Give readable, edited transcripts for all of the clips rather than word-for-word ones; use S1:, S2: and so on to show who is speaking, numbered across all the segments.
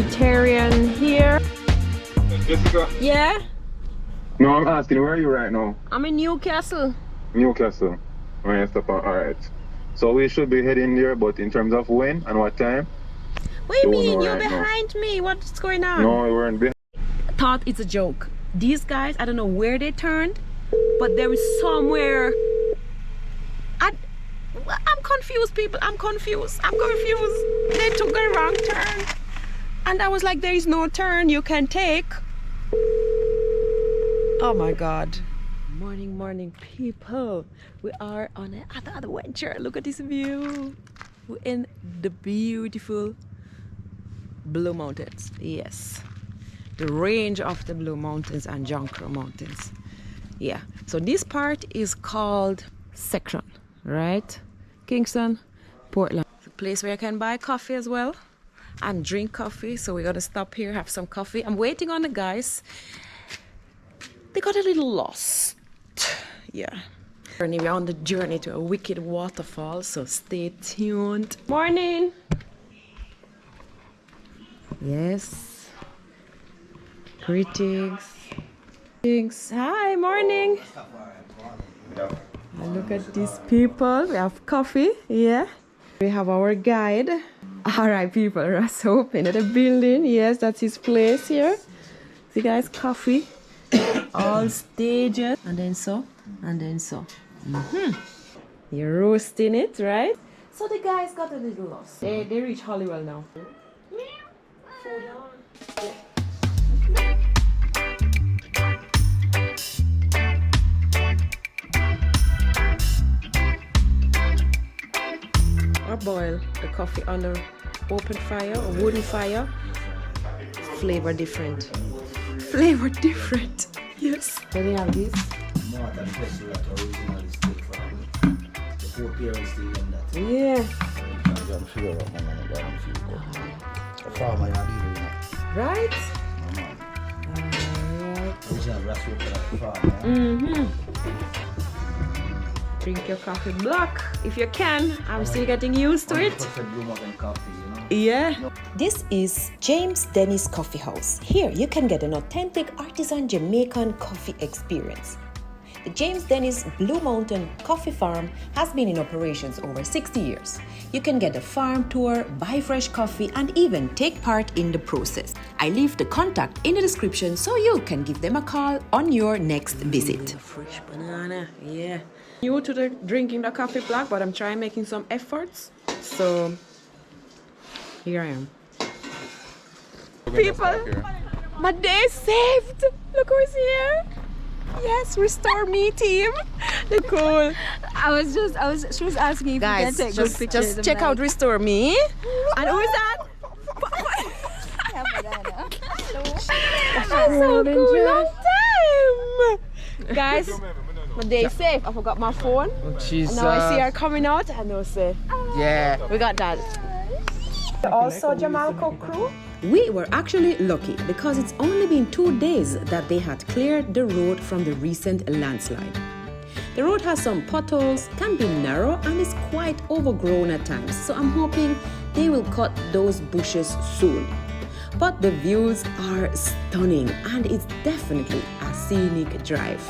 S1: vegetarian here.
S2: Jessica?
S1: Yeah?
S2: No, I'm asking, where are you right now?
S1: I'm in Newcastle.
S2: Newcastle. Alright. So we should be heading there, but in terms of when and what time?
S1: What do you mean? You're
S2: right
S1: behind me. What's going on?
S2: No, we weren't behind.
S1: Thought it's a joke. These guys, I don't know where they turned, but there is somewhere. I'm confused, people. I'm confused. They took a wrong turn. And I was like, there is no turn you can take. Oh my God. Morning, people. We are on another adventure. Look at this view. We're in the beautiful Blue Mountains. Yes. The range of the Blue Mountains and Jonker Mountains. Yeah. So this part is called section, right? Kingston, Portland. It's a place where you can buy coffee as well and drink coffee. So we're gonna stop here, have some coffee. I'm waiting on the guys. They got a little lost. Yeah. We're on the journey to a wicked waterfall, so stay tuned. Morning. Yes. Greetings. Hi, morning. Look at these people. We have coffee. Yeah. We have our guide. All right, people. Russ open at the building. Yes, that's his place here. See, guys, coffee. All stages. And then so. You're roasting it, right? So the guys got a little lost. They reach Holywell now. Or boil the coffee on the open fire or wooden fire. Flavor different. Yes. Then we have this. Yeah. Right? Drink your coffee black if you can. I'm still getting used to it. Yeah.
S3: This is James Dennis Coffee House. Here you can get an authentic artisan Jamaican coffee experience. The James Dennis Blue Mountain Coffee Farm has been in operations over 60 years. You can get a farm tour, buy fresh coffee, and even take part in the process. I leave the contact in the description so you can give them a call on your next visit.
S1: Fresh banana, yeah. New to the drinking the coffee black, but I'm trying making some efforts. So here I am. People, my day is saved. Look who's here. Yes, Restore Me team. Look cool.
S4: She was asking if
S1: guys,
S4: you can take good pictures.
S1: just check out Restore Me. And who is that? That's so cool. Long time. Guys, my day is safe. I forgot my phone.
S5: Jesus.
S1: And now I see her coming out and I'll say,
S5: Yeah.
S1: we got that. Also Jamalco crew.
S3: We were actually lucky because it's only been 2 days that they had cleared the road from the recent landslide. The road has some potholes, can be narrow, and is quite overgrown at times, so I'm hoping they will cut those bushes soon. But the views are stunning and it's definitely a scenic drive.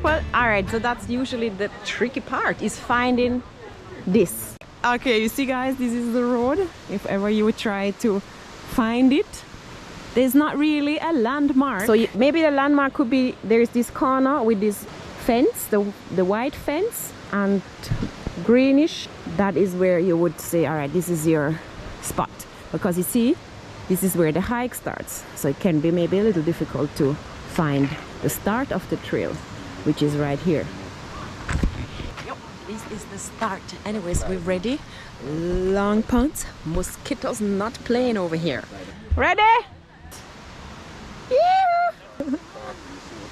S1: Well, alright, so that's usually the tricky part, is finding this. Okay, you see guys, this is the road. If ever you would try to find it, there's not really a landmark. So maybe the landmark could be, there's this corner with this fence, the white fence, and greenish. That is where you would say, alright, this is your spot. Because you see, this is where the hike starts. So it can be maybe a little difficult to find the start of the trail, which is right here. Yep, this is the start. Anyways, we're ready. Long pants, mosquitoes not playing over here. Ready? Yeah.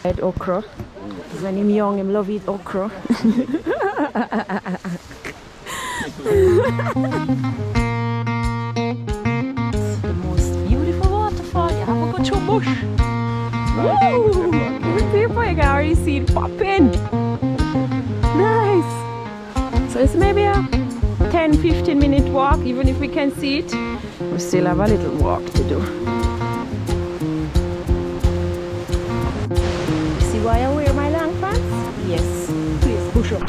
S1: Red okra. When I'm young, I love eat okra. The most beautiful waterfall. You have to go through bush. Woo! People, you can already see it popping. Nice. So it's maybe a 10-15 minute walk. Even if we can see it, we still have a little walk to do. See why I wear my long pants? Yes, please push up.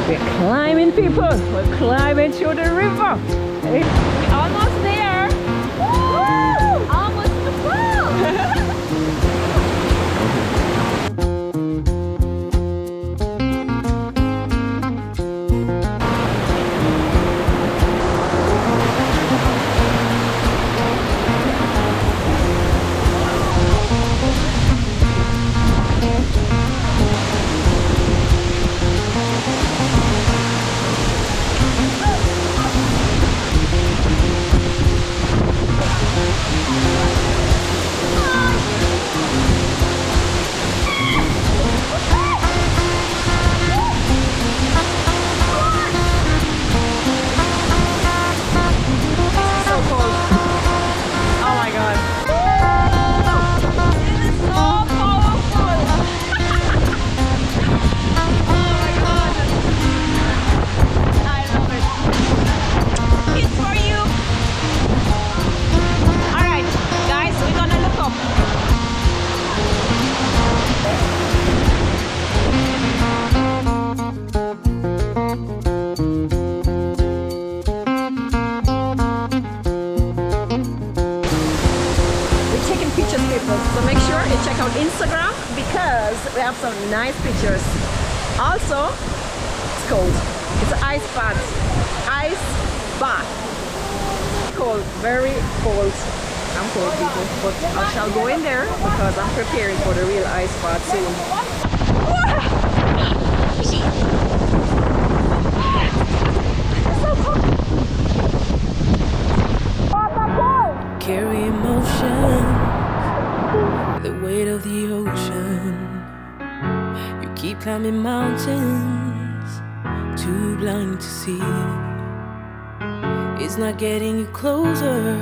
S1: We're climbing, people. We're climbing to the river. We're almost there. Woo!
S4: Almost to the fall. So make sure you check out Instagram because we have some nice pictures. Also, it's cold. It's an ice bath. Ice bath. Cold, very cold. I'm cold, people, but I shall go in there because I'm preparing for the real ice bath soon.
S5: Carry emotion, the weight of the ocean. You keep climbing mountains, too blind to see. It's not getting you closer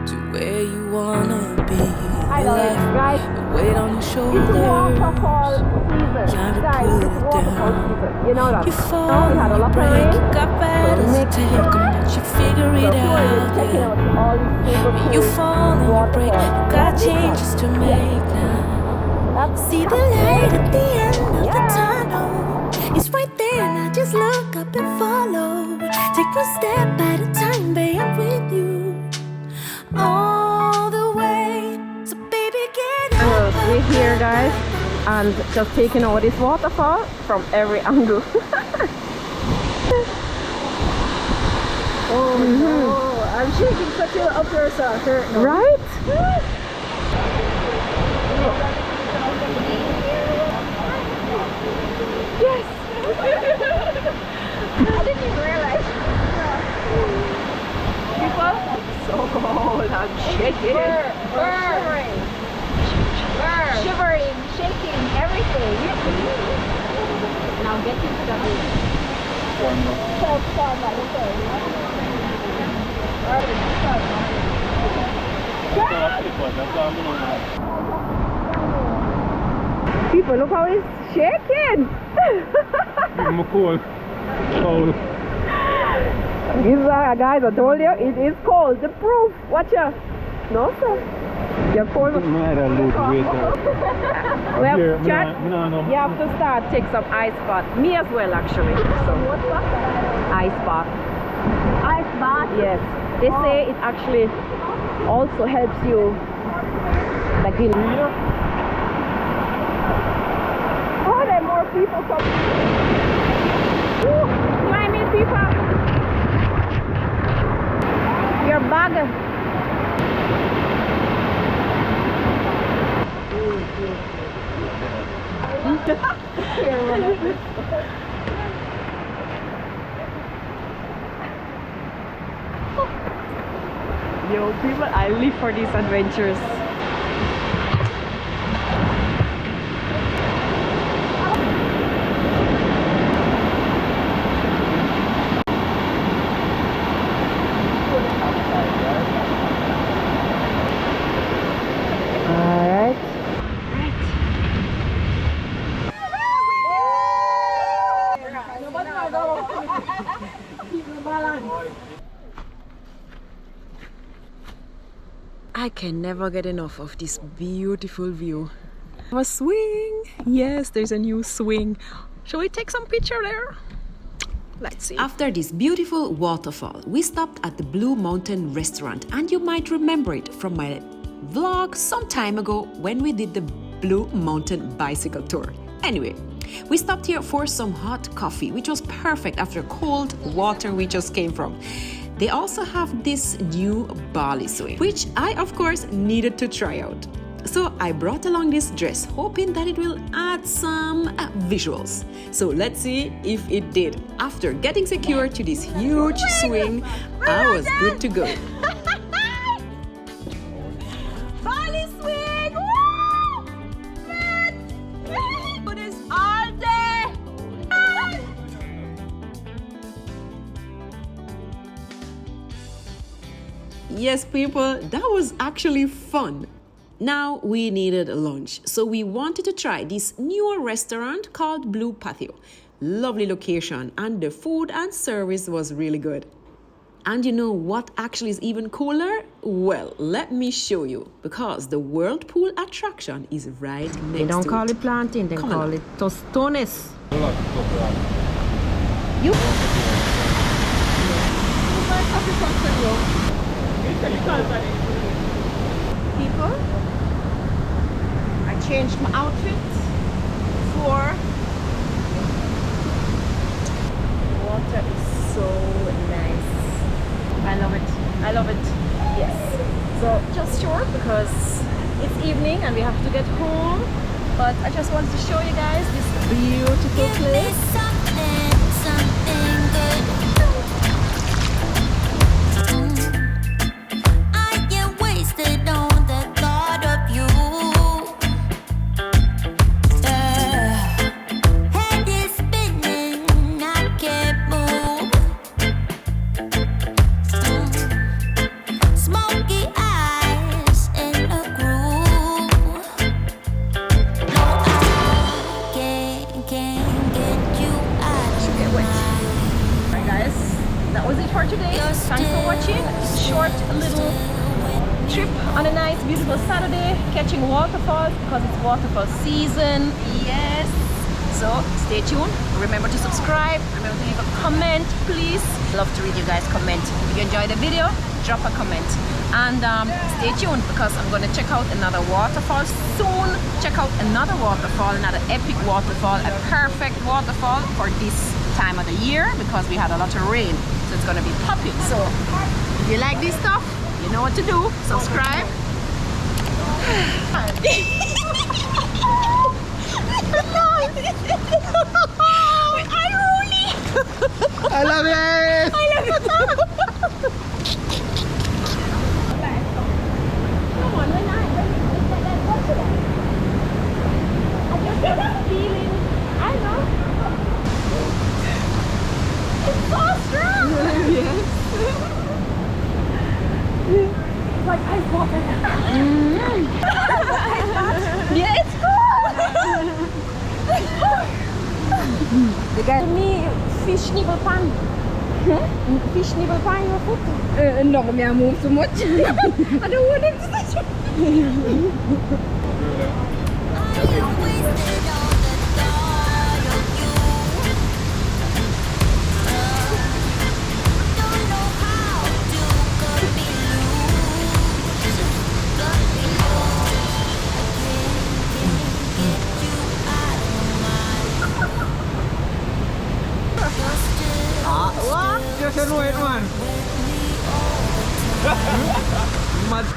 S5: to where you wanna be.
S1: I love it, guys.
S5: The weight on your shoulders, trying to put it down.
S1: You know that.
S5: You
S1: No,
S5: fall,
S1: we had a
S5: you
S1: lot of
S5: break,
S1: rain.
S5: you got battles to take 'em, but you figure it out.
S1: Checking
S5: Yeah.
S1: out all these super
S5: You
S1: cool
S5: fall and you break, you got changes to make now. See the light at the end of the tunnel. It's right there now, just look up and follow. Take one step at a time, babe, I'm with you all the way. So baby, get up.
S1: We're here, guys, and just taking over this waterfall from every angle.
S4: Oh no, I'm shaking such a up here, sir.
S1: Right?
S4: Yes. I didn't even realize.
S1: People, so cold, I'm shaking.
S4: Shivering. Shivering, shaking, everything. Now get into the room.
S1: People, look how it's shaking.
S2: I'm cold. Cold.
S1: Guys, I told you, it is cold. The proof. Watch out. No, sir. You're cold.
S2: I lose weight.
S1: We have,
S2: Here,
S1: Chad,
S2: no.
S1: you have to start take some ice bath. Me as well, actually. So, ice bath.
S4: Ice bath?
S1: Yes. They say it actually also helps you. Like, you know. Oh, there are more people coming. Woo, climbing people. Your bag. Yo, people, I live for these adventures. I can never get enough of this beautiful view. A swing! Yes, there's a new swing. Shall we take some picture there? Let's see.
S3: After this beautiful waterfall, we stopped at the Blue Mountain restaurant, and you might remember it from my vlog some time ago when we did the Blue Mountain bicycle tour. Anyway, we stopped here for some hot coffee, which was perfect after cold water we just came from. They also have this new Bali swing, which I of course needed to try out. So I brought along this dress, hoping that it will add some visuals. So let's see if it did. After getting secured to this huge swing, I was good to go.
S1: Bali swing! Woo! Man! Put this all day!
S3: Yes, people, that was actually fun. Now we needed lunch, so we wanted to try this newer restaurant called Blue Patio. Lovely location, and the food and service was really good. And you know what actually is even cooler? Well, let me show you, because the whirlpool attraction is right next to it.
S1: They don't call it plantain, they call it tostones.
S4: You? People, I changed my outfit for water is so nice. I love it. I love it. Yes. So just short because it's evening and we have to get home. But I just wanted to show you guys this beautiful place.
S5: Something good. I get wasted on the thought of you. Head is spinning, I can't move. Smoky eyes in a groove. No, I can't get you out of my mind.
S4: Alright guys, that was it for today. Thanks for watching. Short little trip on a nice beautiful Saturday, catching waterfalls because it's waterfall season. Yes. So stay tuned. Remember to subscribe. Remember to leave a comment, please. Love to read you guys' comment. If you enjoyed the video, drop a comment. And stay tuned because I'm going to check out another waterfall soon. Check out another waterfall, another epic waterfall, a perfect waterfall for this time of the year because we had a lot of rain. So it's going to be popping. So if you like this stuff, you know what to do. Subscribe.
S2: I love it!
S4: Come on, we're not. I just get that feeling. I know. It's so strong. Yes. It's like ice water. Yeah, it's cool. The guy me fish nibble pan. Fish nibble pan your foot. No, me I move so much. I don't want him to touch me.
S2: Just annoyed, man. Mad.